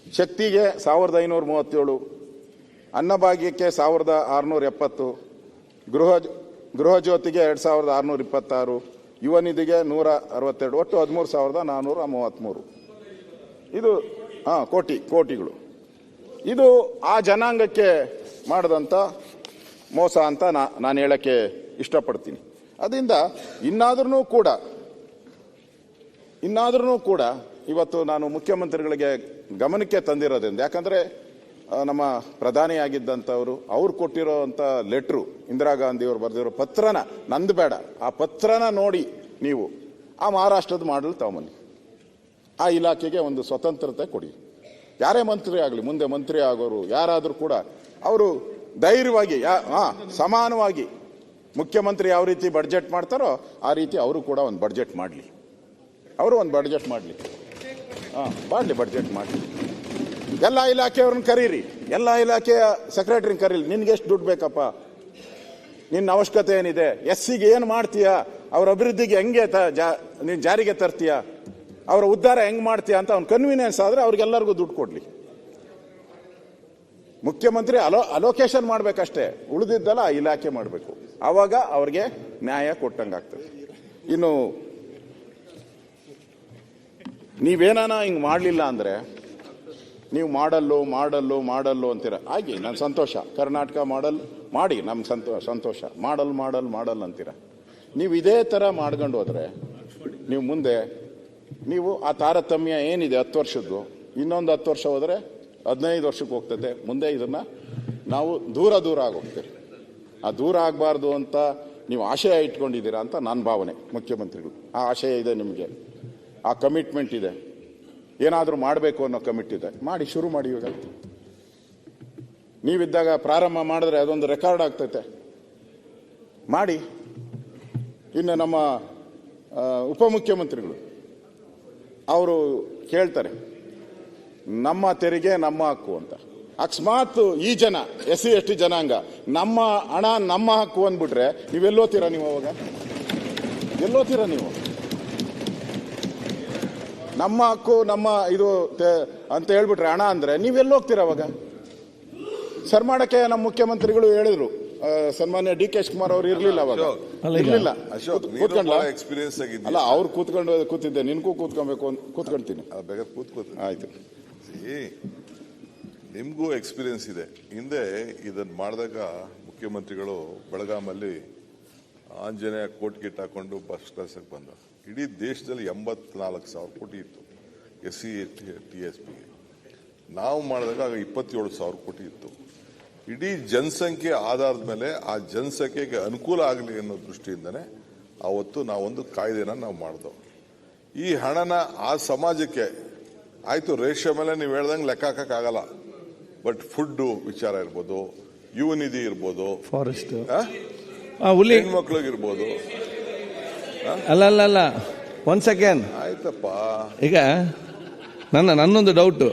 ಶಕ್ತಿಗೆ 1537, ಅನ್ನಭಾಗ್ಯಕ್ಕೆ 1670, ಗೃಹಜ್ಯೋತಿಗೆ 2626, ಯುವ ನಿಧಿಗೆ 162, ಒಟ್ಟು 13,433. ಇದು ಕೋಟಿಗಳು. ಇದು ಆ ಜನಾಂಗಕ್ಕೆ ಮಾಡಿದಂಥ ಮೋಸ ಅಂತ ನಾನು ಹೇಳಕ್ಕೆ ಇಷ್ಟಪಡ್ತೀನಿ. ಅದರಿಂದ ಇನ್ನಾದ್ರೂ ಕೂಡ ಇವತ್ತು ನಾನು ಮುಖ್ಯಮಂತ್ರಿಗಳಿಗೆ ಗಮನಕ್ಕೆ ತಂದಿರೋದ್ರಿಂದ, ಯಾಕಂದರೆ ನಮ್ಮ ಪ್ರಧಾನಿಯಾಗಿದ್ದಂಥವರು ಅವ್ರು ಕೊಟ್ಟಿರೋಂಥ ಲೆಟ್ರು, ಇಂದಿರಾ ಗಾಂಧಿಯವರು ಬರೆದಿರೋ ಪತ್ರನ, ನಂದು ಬೇಡ, ಆ ಪತ್ರನ ನೋಡಿ ನೀವು ಆ ಮಹಾರಾಷ್ಟ್ರದ ಮಾಡಲ್ ತಗೊಂಬನ್ನಿ. ಆ ಇಲಾಖೆಗೆ ಒಂದು ಸ್ವತಂತ್ರತೆ ಕೊಡಿ. ಯಾರೇ ಮಂತ್ರಿ ಆಗಲಿ, ಮುಂದೆ ಮಂತ್ರಿ ಆಗೋರು ಯಾರಾದರೂ ಕೂಡ ಅವರು ಧೈರ್ಯವಾಗಿ ಸಮಾನವಾಗಿ ಮುಖ್ಯಮಂತ್ರಿ ಯಾವ ರೀತಿ ಬಡ್ಜೆಟ್ ಮಾಡ್ತಾರೋ ಆ ರೀತಿ ಅವರು ಕೂಡ ಒಂದು ಬಡ್ಜೆಟ್ ಮಾಡಲಿ. ಬಡ್ಜೆಟ್ ಮಾಡಲಿ. ಬಡ್ಜೆಟ್ ಮಾಡಲಿ. ಎಲ್ಲ ಇಲಾಖೆಯವ್ರನ್ನ ಕರೀರಿ, ಎಲ್ಲ ಇಲಾಖೆಯ ಸೆಕ್ರೆಟರಿನ ಕರೀರಿ. ನಿನ್ಗೆ ಎಷ್ಟು ದುಡ್ಡು ಬೇಕಪ್ಪ, ನಿನ್ನ ಅವಶ್ಯಕತೆ ಏನಿದೆ, ಎಸ್ಸಿಗೆ ಏನು ಮಾಡ್ತೀಯಾ, ಅವ್ರ ಅಭಿವೃದ್ಧಿಗೆ ಹೆಂಗೆ ನೀನು ಜಾರಿಗೆ ತರ್ತೀಯಾ, ಅವರ ಉದ್ಧಾರ ಹೆಂಗೆ ಮಾಡ್ತೀಯಾ ಅಂತ ಅವ್ನು ಕನ್ವೀನಿಯನ್ಸ್ ಆದರೆ ಅವ್ರಿಗೆಲ್ಲರಿಗೂ ದುಡ್ಡು ಕೊಡಲಿ. ಮುಖ್ಯಮಂತ್ರಿ ಅಲೋಕೇಶನ್ ಮಾಡಬೇಕಷ್ಟೇ, ಉಳಿದಿದ್ದಲ್ಲ ಆ ಇಲಾಖೆ ಮಾಡಬೇಕು. ಆವಾಗ ಅವ್ರಿಗೆ ನ್ಯಾಯ ಕೊಟ್ಟಂಗಾಗ್ತದೆ. ಇನ್ನು ನೀವೇನಾನ ಹಿಂಗೆ ಮಾಡಲಿಲ್ಲ ಅಂದರೆ ನೀವು ಮಾಡಲ್ಲು ಅಂತೀರ. ಹಾಗೆ ನನ್ನ ಸಂತೋಷ, ಕರ್ನಾಟಕ ಮಾಡಲ್ ಮಾಡಿ ನಮ್ಗೆ ಸಂತೋಷ. ಮಾಡಲ್ ಅಂತೀರ. ನೀವು ಇದೇ ಥರ ಮಾಡ್ಕೊಂಡು ಹೋದರೆ ನೀವು ಮುಂದೆ ಆ ತಾರತಮ್ಯ ಏನಿದೆ 10 ವರ್ಷದ್ದು, ಇನ್ನೊಂದು 10 ವರ್ಷ ಹೋದರೆ 15 ವರ್ಷಕ್ಕೆ ಹೋಗ್ತದೆ. ಮುಂದೆ ಇದನ್ನು ನಾವು ದೂರ ಆಗೋಗ್ತೀರಿ. ಆ ದೂರ ಆಗಬಾರ್ದು ಅಂತ ನೀವು ಆಶಯ ಇಟ್ಕೊಂಡಿದ್ದೀರಾ ಅಂತ ನನ್ನ ಭಾವನೆ. ಮುಖ್ಯಮಂತ್ರಿಗಳು ಆ ಆಶಯ ಇದೆ, ನಿಮಗೆ ಆ ಕಮಿಟ್ಮೆಂಟ್ ಇದೆ, ಏನಾದರೂ ಮಾಡಬೇಕು ಅನ್ನೋ ಕಮಿಟ್ ಇದೆ. ಶುರು ಮಾಡಿ. ಇವಾಗ ನೀವಿದ್ದಾಗ ಪ್ರಾರಂಭ ಮಾಡಿದ್ರೆ ಅದೊಂದು ರೆಕಾರ್ಡ್ ಆಗ್ತೈತೆ. ಮಾಡಿ. ಇನ್ನು ನಮ್ಮ ಉಪಮುಖ್ಯಮಂತ್ರಿಗಳು ಅವರು ಕೇಳ್ತಾರೆ, ನಮ್ಮ ತೆರಿಗೆ ನಮ್ಮ ಹಕ್ಕು ಅಂತ. ಅಕಸ್ಮಾತ್ ಈ ಜನ SC ST ಜನಾಂಗ ನಮ್ಮ ಹಣ ನಮ್ಮ ಹಕ್ಕು ಅಂದ್ಬಿಟ್ರೆ ನೀವೆಲ್ಲೋತೀರಾ? ನೀವು ಅವಾಗ ಎಲ್ಲೋತೀರಾ? ನೀವು ನಮ್ಮ ಹಕ್ಕು ನಮ್ಮ ಇದು ಅಂತ ಹೇಳ್ಬಿಟ್ರೆ ಹಣ ಅಂದ್ರೆ ನೀವೆಲ್ಲೋಗ್ತೀರ? ಅವಾಗ ಸರ್ಮಾಡಕ್ಕೆ ನಮ್ಮ ಮುಖ್ಯಮಂತ್ರಿಗಳು ಹೇಳಿದ್ರು, ಸನ್ಮಾನ್ಯ DK ಶಿವಕುಮಾರ್ ಅವರು ಇರ್ಲಿಲ್ಲ ಅವಾಗ. ಇರ್ಲಿಲ್ಲ. ಅಲ್ಲ, ಅವ್ರು ಕೂತಿದ್ದೆ, ನಿನ್ಗೂ ಕೂತ್ಕೊಬೇಕು, ಕೂತ್ಕೊಳ್ತೀನಿ. ಆಯ್ತು. ನಿಮ್ಗೂ ಎಕ್ಸ್ಪೀರಿಯನ್ಸ್ ಇದೆ. ಹಿಂದೆ ಇದನ್ನ ಮಾಡಿದಾಗ ಮುಖ್ಯಮಂತ್ರಿಗಳು ಬೆಳಗಾಮಲ್ಲಿ ಆಂಜನೇಯ ಕೋಟ್ ಗಿಟ್ ಹಾಕೊಂಡು ಫಸ್ಟ್ ಕ್ಲಾಸ್ಗೆ ಬಂದ. ಇಡೀ ದೇಶದಲ್ಲಿ 84,000 ಕೋಟಿ ಇತ್ತು SC TSPಗೆ. ನಾವು ಮಾಡಿದಾಗ 27,000 ಕೋಟಿ ಇತ್ತು. ಇಡೀ ಜನಸಂಖ್ಯೆ ಆಧಾರದ ಮೇಲೆ ಆ ಜನಸಂಖ್ಯೆಗೆ ಅನುಕೂಲ ಆಗಲಿ ಅನ್ನೋ ದೃಷ್ಟಿಯಿಂದನೇ ಅವತ್ತು ನಾವೊಂದು ಕಾಯ್ದೆನ ನಾವು ಮಾಡಿದೆವು. ಈ ಹಣನ ಆ ಸಮಾಜಕ್ಕೆ ಆಯ್ತು, ರೇಷ್ಯೋ ಮೇಲೆ ನೀವು ಹೇಳ್ದಂಗೆ ಲೆಕ್ಕ ಹಾಕಕ್ಕಾಗಲ್ಲ. ಬಟ್ ಫುಡ್ ವಿಚಾರ ಇರ್ಬೋದು, ಯುವ ನಿಧಿ ಇರ್ಬೋದು, ಫಾರೆಸ್ಟ್ ಹೆಣ್ಮಕ್ಳಿಗಿರ್ಬೋದು. ಅಲ್ಲ 1 ಸೆಕೆಂಡ್ ಆಯ್ತಪ್ಪ. ಈಗ ನನ್ನೊಂದು ಡೌಟು.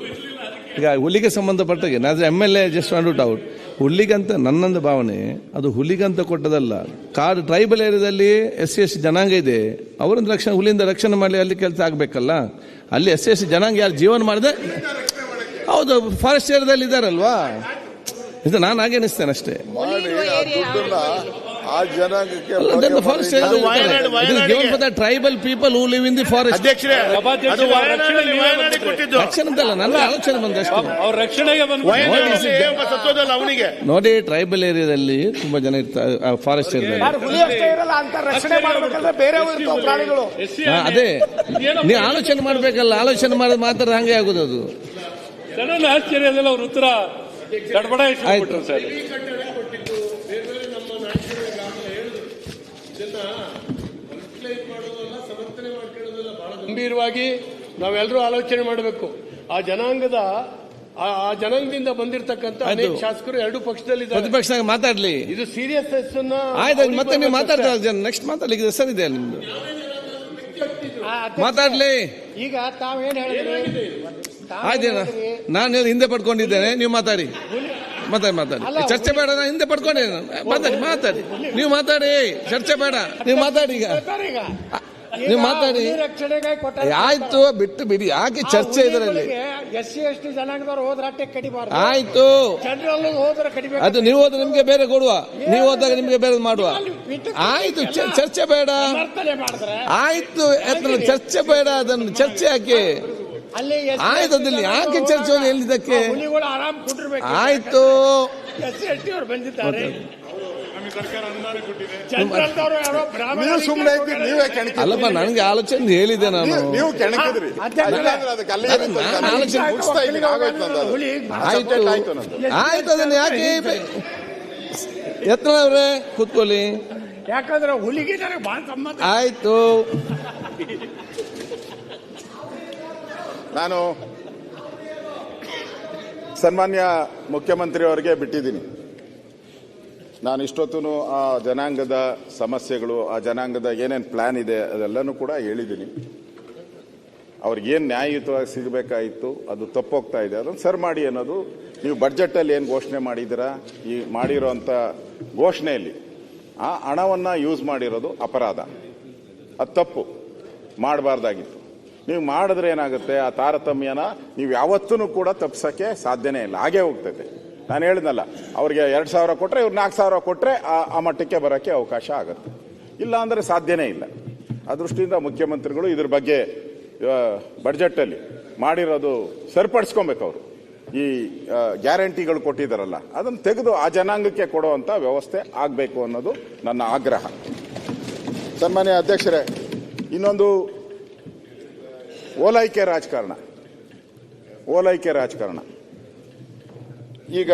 ಈಗ ಹುಲಿಗೆ ಸಂಬಂಧಪಟ್ಟಾಗೆ ನಾನು MLA ಜಸ್ಟ್ ವಾಂಟ್ ಔಟ್. ಹುಲಿಗಂತ ನನ್ನೊಂದು ಭಾವನೆ, ಅದು ಹುಲಿಗಂತ ಕೊಟ್ಟದಲ್ಲ. ಕಾಡು ಟ್ರೈಬಲ್ ಏರಿಯಾದಲ್ಲಿ SC ST ಜನಾಂಗ ಇದೆ, ಅವರೊಂದು ಹುಲಿಯಿಂದ ರಕ್ಷಣೆ ಮಾಡಿ ಅಲ್ಲಿ ಕೆಲಸ ಆಗಬೇಕಲ್ಲ. ಅಲ್ಲಿ SC ST ಜನಾಂಗ ಯಾರು ಜೀವನ ಮಾಡಿದೆ, ಹೌದು, ಫಾರೆಸ್ಟ್ ಏರಿಯಾದಲ್ಲಿ ಇದ್ದಾರಲ್ವಾ. ಇದು ನಾನು ಹಾಗೆ ಅನಿಸ್ತೇನೆ ಅಷ್ಟೇ. ಆ ಜನಾಂಗಕ್ಕೆ tribal people who live in the forest. ರಕ್ಷಣೆ ಅಂತಲ್ಲ, ನನ್ನ ಆಲೋಚನೆ ಬಂದಷ್ಟು. ನೋಡಿ, ಟ್ರೈಬಲ್ ಏರಿಯಾದಲ್ಲಿ ತುಂಬಾ ಜನ ಇರ್ತಾರೆ, ಫಾರೆಸ್ಟ್ ಏರಿಯಾದಲ್ಲಿ. ಅದೇ ನೀವು ಆಲೋಚನೆ ಮಾಡ್ಬೇಕಲ್ಲ, ಆಲೋಚನೆ ಮಾಡೋದು ಮಾತ್ರ ಹಂಗೆ ಆಗುದು. ಅದು ಆಶ್ಚರ್ಯದಲ್ಲ ಅವ್ರ ಉತ್ತರ ಆಯ್ತು ಸರ್. ಗಂಭೀರವಾಗಿ ನಾವೆಲ್ಲರೂ ಆಲೋಚನೆ ಮಾಡಬೇಕು. ಆ ಜನಾಂಗದಿಂದ ಬಂದಿರತಕ್ಕಂಥ ಅನೇಕ ಶಾಸಕರು 2 ಪಕ್ಷದಲ್ಲಿ ಪ್ರತಿಪಕ್ಷ ಮಾತಾಡ್ಲಿ. ಇದು ಸೀರಿಯಸ್ನೆಸ್ ಆಯ್ತು, ಮತ್ತೆ ನೀವು ಮಾತಾಡ್ತಾರೆ, ನೆಕ್ಸ್ಟ್ ಮಾತಾಡ್ಲಿಕ್ಕೆ ಹೆಸರು ಇದೆ ನಿಮ್ದು, ಮಾತಾಡ್ಲಿ. ಈಗ ತಾವೇನ್ ಹೇಳಿದ್ರಿ? ಆಯ್ತು, ನಾನು ಹಿಂದೆ ಪಡ್ಕೊಂಡಿದ್ದೇನೆ, ನೀವು ಮಾತಾಡಿ. ಚರ್ಚೆ ಬೇಡ, ನಾನು ಹಿಂದೆ ಪಡ್ಕೊಂಡಿದ್ದೇನೆ. ಮಾತಾಡಿ, ನೀವು ಮಾತಾಡಿ, ಚರ್ಚೆ ಬೇಡ, ನೀವು ಮಾತಾಡಿ. ಈಗ ನೀವು ಮಾತಾಡಿ. ರಕ್ಷಣೆಗಾಗಿ ಕೊಟ್ಟ ಆಯ್ತು, ಬಿಟ್ಟು ಬಿಡಿ, ಯಾಕೆ ಚರ್ಚೆ ಇದರಲ್ಲಿ? SC/ST ಜನಾಂಗದವ್ರು ಹೋದ್ರೆ ಅಟ್ಟೆ ಕಡಿಬಾರ್ದು. ಆಯ್ತು, ಜನರಲ್ ಹೋದ್ರೆ ಕಡಿಬೇಕು. ಅದು ನೀವು ಹೋದ್ರೆ ನಿಮ್ಗೆ ಬೇರೆ ಕೊಡುವ, ನೀವು ಹೋದಾಗ ನಿಮ್ಗೆ ಬೇರೆ ಮಾಡುವ. ಆಯ್ತು, ಚರ್ಚೆ ಬೇಡ. ಸಮರ್ಥನೆ ಮಾಡಿದ್ರೆ ಆಯ್ತು, ಚರ್ಚೆ ಬೇಡ, ಅದನ್ನು ಚರ್ಚೆ ಯಾಕೆ? ಅಲ್ಲಿ ಆಯ್ತು, ಅದಲ್ಲಿ ಯಾಕೆ ಚರ್ಚೆ ಎಲ್ಲಿದ್ದಕ್ಕೆ? ಹುಲಿಗಳು ಆರಾಮ್ ಕುಂಡಿರ್ಬೇಕು. ಆಯ್ತು, SC/ST ಅವರು ಬಂದಿದ್ದಾರೆ. ಜನರಲ್ದವರು ಯಾರೋ ಬ್ರಾಹ್ಮಣ ನೀವು ಸುಮ್ಮನೆ ನೀವೇ ಕೆಣಕಿ. ಅಲ್ಲಪ್ಪ, ನನಗೆ ಆಲೋಚನೆ ಹೇಳಿದೆ ನಾನು. ನೀವು ಕೆಣಕಿದ್ರಿ. ನಾನು ಆಲೋಚನೆ ಹುಲಿ ಆಯ್ತು, ಆಯ್ತು, ಅದನ್ನು ಯಾಕೆ? ಯತ್ನವ್ರೆ ಕೂತ್ಕೊಳ್ಳಿ. ಯಾಕಂದ್ರೆ ಹುಲಿಗೆ ನನಗೆ ಬಹಳ ಸಂಬಂಧ. ಆಯ್ತು, ನಾನು ಸನ್ಮಾನ್ಯ ಮುಖ್ಯಮಂತ್ರಿ ಅವರಿಗೆ ಬಿಟ್ಟಿದ್ದೀನಿ. ನಾನು ಇಷ್ಟೊತ್ತೂ ಆ ಜನಾಂಗದ ಸಮಸ್ಯೆಗಳು, ಆ ಜನಾಂಗದ ಏನೇನು ಪ್ಲಾನ್ ಇದೆ ಅದೆಲ್ಲನೂ ಕೂಡ ಹೇಳಿದ್ದೀನಿ. ಅವ್ರಿಗೇನು ನ್ಯಾಯಯುತವಾಗಿ ಸಿಗಬೇಕಾಯಿತು ಅದು ತಪ್ಪೋಗ್ತಾ ಇದೆ, ಅದನ್ನು ಸರ್ ಮಾಡಿ ಅನ್ನೋದು. ನೀವು ಬಡ್ಜೆಟಲ್ಲಿ ಏನು ಘೋಷಣೆ ಮಾಡಿದ್ದೀರಾ, ಈ ಮಾಡಿರೋಂಥ ಘೋಷಣೆಯಲ್ಲಿ ಆ ಹಣವನ್ನು ಯೂಸ್ ಮಾಡಿರೋದು ಅಪರಾಧ, ಅದು ತಪ್ಪು, ಮಾಡಬಾರ್ದಾಗಿತ್ತು. ನೀವು ಮಾಡಿದ್ರೆ ಏನಾಗುತ್ತೆ, ಆ ತಾರತಮ್ಯನ ನೀವು ಯಾವತ್ತೂ ಕೂಡ ತಪ್ಪಿಸೋಕ್ಕೆ ಸಾಧ್ಯನೇ ಇಲ್ಲ, ಹಾಗೇ ಹೋಗ್ತೈತೆ. ನಾನು ಹೇಳಿದ್ನಲ್ಲ, ಅವ್ರಿಗೆ 2,000 ಕೊಟ್ಟರೆ ಇವ್ರು 4,000 ಕೊಟ್ಟರೆ ಆ ಮಟ್ಟಕ್ಕೆ ಬರೋಕ್ಕೆ ಅವಕಾಶ ಆಗುತ್ತೆ, ಇಲ್ಲ ಅಂದರೆ ಸಾಧ್ಯನೇ ಇಲ್ಲ. ಆ ದೃಷ್ಟಿಯಿಂದ ಮುಖ್ಯಮಂತ್ರಿಗಳು ಇದ್ರ ಬಗ್ಗೆ ಬಡ್ಜೆಟಲ್ಲಿ ಮಾಡಿರೋದು ಸರಿಪಡಿಸ್ಕೊಬೇಕು. ಅವರು ಈ ಗ್ಯಾರಂಟಿಗಳು ಕೊಟ್ಟಿದ್ದಾರಲ್ಲ ಅದನ್ನು ತೆಗೆದು ಆ ಜನಾಂಗಕ್ಕೆ ಕೊಡುವಂಥ ವ್ಯವಸ್ಥೆ ಆಗಬೇಕು ಅನ್ನೋದು ನನ್ನ ಆಗ್ರಹ. ಸನ್ಮಾನ್ಯ ಅಧ್ಯಕ್ಷರೇ, ಇನ್ನೊಂದು ಓಲೈಕೆ ರಾಜಕಾರಣ. ಈಗ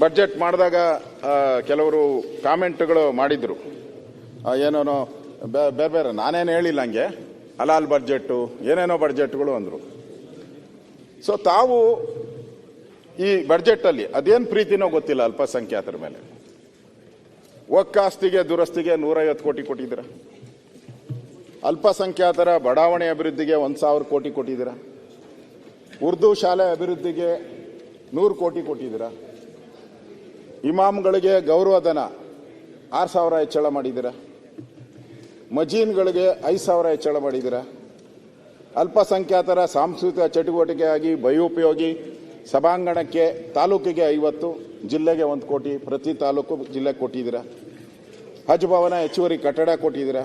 ಬಡ್ಜೆಟ್ ಮಾಡಿದಾಗ ಕೆಲವರು ಕಾಮೆಂಟ್ಗಳು ಮಾಡಿದ್ರು, ಏನೇನೋ ಬೇರೆ ನಾನೇನು ಹೇಳಿಲ್ಲ, ಹಂಗೆ ಹಲಾಲ್ ಬಡ್ಜೆಟ್ಟು ಏನೇನೋ ಬಡ್ಜೆಟ್ಗಳು ಅಂದರು. ಸೊ ತಾವು ಈ ಬಡ್ಜೆಟಲ್ಲಿ ಅದೇನು ಪ್ರೀತಿನೋ ಗೊತ್ತಿಲ್ಲ ಅಲ್ಪಸಂಖ್ಯಾತರ ಮೇಲೆ, ಒಕ್ಕಾಸ್ತಿಗೆ ದುರಸ್ತಿಗೆ 150 ಕೋಟಿ ಕೊಟ್ಟಿದ್ದೀರ, ಅಲ್ಪಸಂಖ್ಯಾತರ ಬಡಾವಣೆ ಅಭಿವೃದ್ಧಿಗೆ 1,000 ಕೋಟಿ ಕೊಟ್ಟಿದ್ದೀರ, ಉರ್ದು ಶಾಲೆ ಅಭಿವೃದ್ಧಿಗೆ 100 ಕೋಟಿ ಕೊಟ್ಟಿದ್ದೀರ, ಇಮಾಮ್ಗಳಿಗೆ ಗೌರವಧನ 6,000 ಹೆಚ್ಚಳ ಮಾಡಿದ್ದೀರ, ಮಜೀನ್ಗಳಿಗೆ 5,000 ಹೆಚ್ಚಳ ಮಾಡಿದ್ದೀರ, ಅಲ್ಪಸಂಖ್ಯಾತರ ಸಾಂಸ್ಕೃತಿಕ ಚಟುವಟಿಕೆಯಾಗಿ ಬಯೋಪಯೋಗಿ ಸಭಾಂಗಣಕ್ಕೆ ತಾಲೂಕಿಗೆ 50, ಜಿಲ್ಲೆಗೆ 1 ಕೋಟಿ ಪ್ರತಿ ತಾಲೂಕು ಜಿಲ್ಲೆಗೆ ಕೊಟ್ಟಿದ್ದೀರ, ಹಜ್ ಭವನ ಹೆಚ್ಚುವರಿ ಕಟ್ಟಡ ಕೊಟ್ಟಿದ್ದೀರ.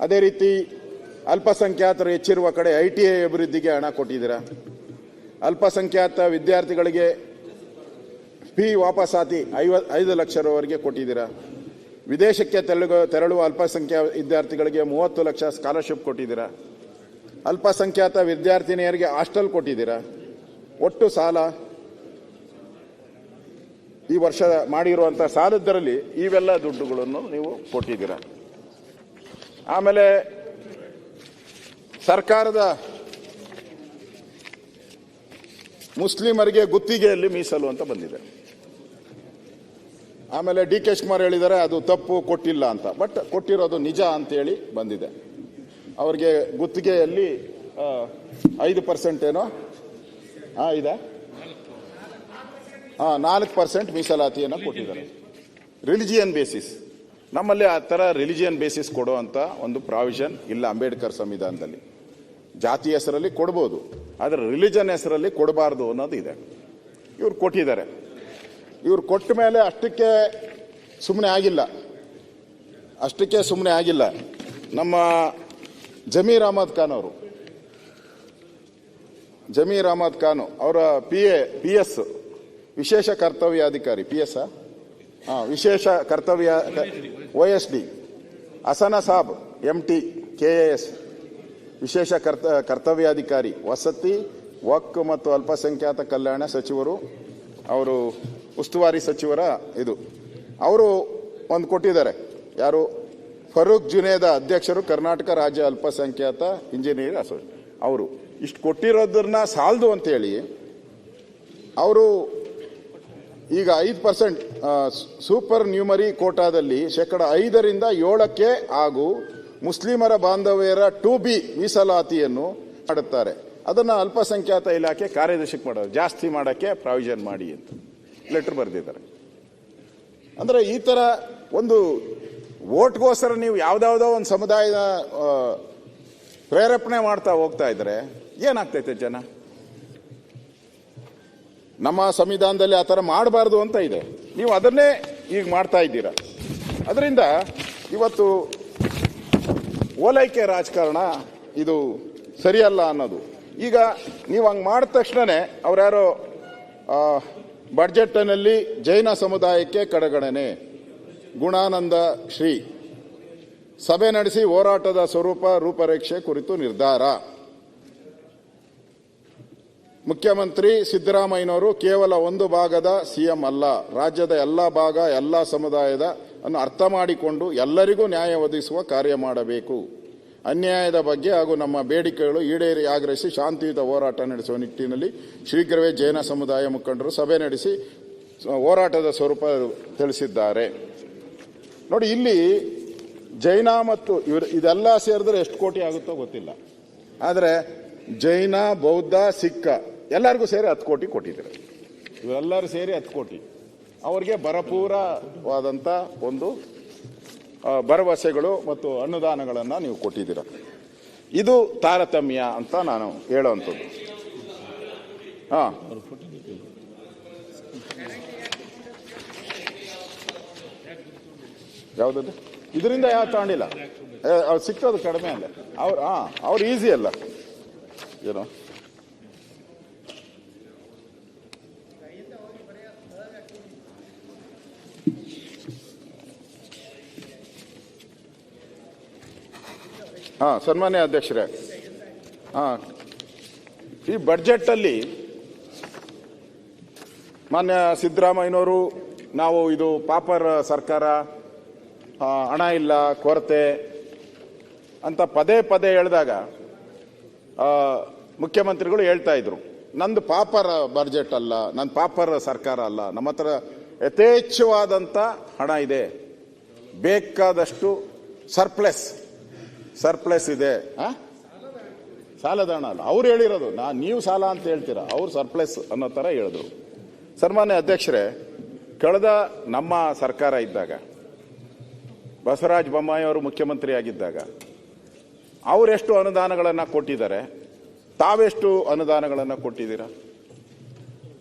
ಅದೇ ರೀತಿ ಅಲ್ಪಸಂಖ್ಯಾತರು ಹೆಚ್ಚಿರುವ ಕಡೆ ITI ಅಭಿವೃದ್ಧಿಗೆ ಹಣ ಕೊಟ್ಟಿದ್ದೀರ, ಅಲ್ಪಸಂಖ್ಯಾತ ವಿದ್ಯಾರ್ಥಿಗಳಿಗೆ ಫೀ ವಾಪಸಾತಿ 5 ಲಕ್ಷರವರೆಗೆ ಕೊಟ್ಟಿದ್ದೀರ, ವಿದೇಶಕ್ಕೆ ತೆರಳುವ ಅಲ್ಪಸಂಖ್ಯಾತ ವಿದ್ಯಾರ್ಥಿಗಳಿಗೆ 30 ಲಕ್ಷ ಸ್ಕಾಲರ್ಶಿಪ್ ಕೊಟ್ಟಿದ್ದೀರ, ಅಲ್ಪಸಂಖ್ಯಾತ ವಿದ್ಯಾರ್ಥಿನಿಯರಿಗೆ ಹಾಸ್ಟೆಲ್ ಕೊಟ್ಟಿದ್ದೀರ. ಒಟ್ಟು ಸಾಲ ಈ ವರ್ಷ ಮಾಡಿರುವಂಥ ಸಾಲದರಲ್ಲಿ ಇವೆಲ್ಲ ದುಡ್ಡುಗಳನ್ನು ನೀವು ಕೊಟ್ಟಿದ್ದೀರ. ಆಮೇಲೆ ಸರ್ಕಾರದ ಮುಸ್ಲಿಮರಿಗೆ ಗುತ್ತಿಗೆಯಲ್ಲಿ ಮೀಸಲು ಅಂತ ಬಂದಿದೆ. ಆಮೇಲೆ DK ಶಿವಕುಮಾರ್ ಹೇಳಿದ್ದಾರೆ ಅದು ತಪ್ಪು, ಕೊಟ್ಟಿಲ್ಲ ಅಂತ. ಬಟ್ ಕೊಟ್ಟಿರೋದು ನಿಜ ಅಂತೇಳಿ ಬಂದಿದೆ. ಅವರಿಗೆ ಗುತ್ತಿಗೆಯಲ್ಲಿ 5% ಏನೋ ಇದೆ, 4% ಮೀಸಲಾತಿಯನ್ನು ಕೊಟ್ಟಿದ್ದಾರೆ. ರಿಲಿಜಿಯನ್ ಬೇಸಿಸ್, ನಮ್ಮಲ್ಲಿ ಆ ಥರ ರಿಲಿಜಿಯನ್ ಬೇಸಿಸ್ ಕೊಡುವಂಥ ಒಂದು ಪ್ರಾವಿಷನ್ ಇಲ್ಲ ಅಂಬೇಡ್ಕರ್ ಸಂವಿಧಾನದಲ್ಲಿ. ಜಾತಿ ಹೆಸರಲ್ಲಿ ಕೊಡ್ಬೋದು, ಆದರೆ ರಿಲಿಜನ್ ಹೆಸರಲ್ಲಿ ಕೊಡಬಾರ್ದು ಅನ್ನೋದು ಇದೆ. ಇವ್ರು ಕೊಟ್ಟಿದ್ದಾರೆ. ಇವ್ರು ಕೊಟ್ಟ ಮೇಲೆ ಅಷ್ಟಕ್ಕೆ ಸುಮ್ಮನೆ ಆಗಿಲ್ಲ. ನಮ್ಮ ಜಮೀರ್ ಅಹಮದ್ ಖಾನ್ ಅವರ PS ವಿಶೇಷ ಕರ್ತವ್ಯಾಧಿಕಾರಿ, ವಿಶೇಷ ಕರ್ತವ್ಯ OSD, ಹಸನ ಸಾಬ್ MT KAS ವಿಶೇಷ ಕರ್ತವ್ಯಾಧಿಕಾರಿ, ವಸತಿ ವಕ್ಫ್ ಮತ್ತು ಅಲ್ಪಸಂಖ್ಯಾತ ಕಲ್ಯಾಣ ಸಚಿವರು, ಅವರು ಉಸ್ತುವಾರಿ ಸಚಿವರ ಅವರು ಒಂದು ಕೊಟ್ಟಿದ್ದಾರೆ. ಯಾರು? ಫರೂಕ್ ಜುನೇದ, ಅಧ್ಯಕ್ಷರು, ಕರ್ನಾಟಕ ರಾಜ್ಯ ಅಲ್ಪಸಂಖ್ಯಾತ ಇಂಜಿನಿಯರ್ ಅಸೋಸಿಯೇಷನ್. ಅವರು ಇಷ್ಟು ಕೊಟ್ಟಿರೋದನ್ನ ಸಾಲದು ಅಂತೇಳಿ ಅವರು ಈಗ 5% ಸೂಪರ್ ನ್ಯೂಮರಿ ಕೋಟಾದಲ್ಲಿ 5% 7% ಹಾಗೂ ಮುಸ್ಲಿಮರ ಬಾಂಧವ್ಯರ 2B ಮೀಸಲಾತಿಯನ್ನು ಮಾಡುತ್ತಾರೆ. ಅದನ್ನು ಅಲ್ಪಸಂಖ್ಯಾತ ಇಲಾಖೆ ಕಾರ್ಯದರ್ಶಿಗೆ ಮಾಡೋದು, ಜಾಸ್ತಿ ಮಾಡೋಕ್ಕೆ ಪ್ರಾವಿಷನ್ ಮಾಡಿ ಅಂತ ಲೆಟರ್ ಬರೆದಿದ್ದಾರೆ. ಅಂದರೆ ಈ ಥರ ಒಂದು ವೋಟ್ಗೋಸ್ಕರ ನೀವು ಯಾವುದಾವುದೋ ಒಂದು ಸಮುದಾಯದ ಪ್ರೇರೇಪಣೆ ಮಾಡ್ತಾ ಹೋಗ್ತಾ ಇದ್ರೆ ಏನಾಗ್ತೈತೆ ಜನ? ನಮ್ಮ ಸಂವಿಧಾನದಲ್ಲಿ ಆ ಥರ ಮಾಡಬಾರ್ದು ಅಂತ ಇದೆ, ನೀವು ಅದನ್ನೇ ಈಗ ಮಾಡ್ತಾ ಇದ್ದೀರಾ. ಅದರಿಂದ ಇವತ್ತು ಓಲೈಕೆ ರಾಜಕಾರಣ ಇದು ಸರಿಯಲ್ಲ ಅನ್ನೋದು. ಈಗ ನೀವು ಹಂಗೆ ಮಾಡಿದ ತಕ್ಷಣವೇ ಅವ್ರ್ಯಾರೋ ಬಡ್ಜೆಟ್ನಲ್ಲಿ ಜೈನ ಸಮುದಾಯಕ್ಕೆ ಕಡೆಗಣನೆ, ಗುಣಾನಂದ ಶ್ರೀ ಸಭೆ ನಡೆಸಿ ಹೋರಾಟದ ಸ್ವರೂಪ ರೂಪರೇಷೆ ಕುರಿತು ನಿರ್ಧಾರ. ಮುಖ್ಯಮಂತ್ರಿ ಸಿದ್ದರಾಮಯ್ಯನವರು ಕೇವಲ ಒಂದು ಭಾಗದ ಸಿಎಂ ಅಲ್ಲ, ರಾಜ್ಯದ ಎಲ್ಲ ಭಾಗ ಎಲ್ಲ ಸಮುದಾಯದ ಅನ್ನು ಅರ್ಥ ಮಾಡಿಕೊಂಡು ಎಲ್ಲರಿಗೂ ನ್ಯಾಯ ಒದಗಿಸುವ ಕಾರ್ಯ ಮಾಡಬೇಕು. ಅನ್ಯಾಯದ ಬಗ್ಗೆ ಹಾಗೂ ನಮ್ಮ ಬೇಡಿಕೆಗಳು ಈಡೇರಿ ಆಗ್ರಹಿಸಿ ಶಾಂತಿಯುತ ಹೋರಾಟ ನಡೆಸುವ ನಿಟ್ಟಿನಲ್ಲಿ ಶೀಘ್ರವೇ ಜೈನ ಸಮುದಾಯ ಮುಖಂಡರು ಸಭೆ ನಡೆಸಿ ಹೋರಾಟದ ಸ್ವರೂಪ ತಿಳಿಸಿದ್ದಾರೆ. ನೋಡಿ, ಇಲ್ಲಿ ಜೈನ ಮತ್ತು ಇದೆಲ್ಲ ಸೇರಿದ್ರೆ ಎಷ್ಟು ಕೋಟಿ ಆಗುತ್ತೋ ಗೊತ್ತಿಲ್ಲ, ಆದರೆ ಜೈನ, ಬೌದ್ಧ, ಸಿಖ್ ಎಲ್ಲರಿಗೂ ಸೇರಿ 10 ಕೋಟಿ ಕೊಟ್ಟಿದ್ದಾರೆ. ಇವರೆಲ್ಲರೂ ಸೇರಿ 10 ಕೋಟಿ ಅವರಿಗೆ ಭರಪೂರವಾದಂಥ ಒಂದು ಭರವಸೆಗಳು ಮತ್ತು ಅನುದಾನಗಳನ್ನು ನೀವು ಕೊಟ್ಟಿದ್ದೀರ. ಇದು ತಾರತಮ್ಯ ಅಂತ ನಾನು ಹೇಳೋವಂಥದ್ದು. ಹಾಂ, ಯಾವುದದು? ಇದರಿಂದ ಯಾವ ತಗೊಂಡಿಲ್ಲ, ಅವ್ರು ಸಿಕ್ಕೋದು ಕಡಿಮೆ ಅಲ್ಲ, ಅವ್ರು ಈಸಿ ಅಲ್ಲ ಏನೋ. ಸನ್ಮಾನ್ಯ ಅಧ್ಯಕ್ಷರೇ, ಈ ಬಡ್ಜೆಟ್ಟಲ್ಲಿ ಮಾನ್ಯ ಸಿದ್ದರಾಮಯ್ಯನವರು ನಾವು ಇದು ಪಾಪರ್ ಸರ್ಕಾರ, ಹಣ ಇಲ್ಲ, ಕೊರತೆ ಅಂತ ಪದೇ ಪದೇ ಹೇಳಿದಾಗ ಮುಖ್ಯಮಂತ್ರಿಗಳು ಹೇಳ್ತಾ ಇದ್ರು, ನಂದು ಪಾಪರ್ ಬಡ್ಜೆಟ್ ಅಲ್ಲ, ನನ್ನ ಪಾಪರ್ ಸರ್ಕಾರ ಅಲ್ಲ, ನಮ್ಮ ಹತ್ರ ಯಥೇಚ್ಛವಾದಂಥ ಹಣ ಇದೆ, ಬೇಕಾದಷ್ಟು ಸರ್ಪ್ಲೆಸ್ ಇದೆ. ಸಾಲದ ಹಣ ಅಲ್ಲ, ಅವ್ರು ಹೇಳಿರೋದು, ನೀವು ಸಾಲ ಅಂತ ಹೇಳ್ತೀರಾ, ಅವ್ರು ಸರ್ಪ್ಲೆಸ್ ಅನ್ನೋ ಥರ ಹೇಳಿದ್ರು. ಸನ್ಮಾನ್ಯ ಅಧ್ಯಕ್ಷರೇ, ಕಳೆದ ನಮ್ಮ ಸರ್ಕಾರ ಇದ್ದಾಗ ಬಸವರಾಜ ಬೊಮ್ಮಾಯಿ ಅವರು ಮುಖ್ಯಮಂತ್ರಿ ಆಗಿದ್ದಾಗ ಅವರೆಷ್ಟು ಅನುದಾನಗಳನ್ನು ಕೊಟ್ಟಿದ್ದಾರೆ, ತಾವೆಷ್ಟು ಅನುದಾನಗಳನ್ನು ಕೊಟ್ಟಿದ್ದೀರಾ?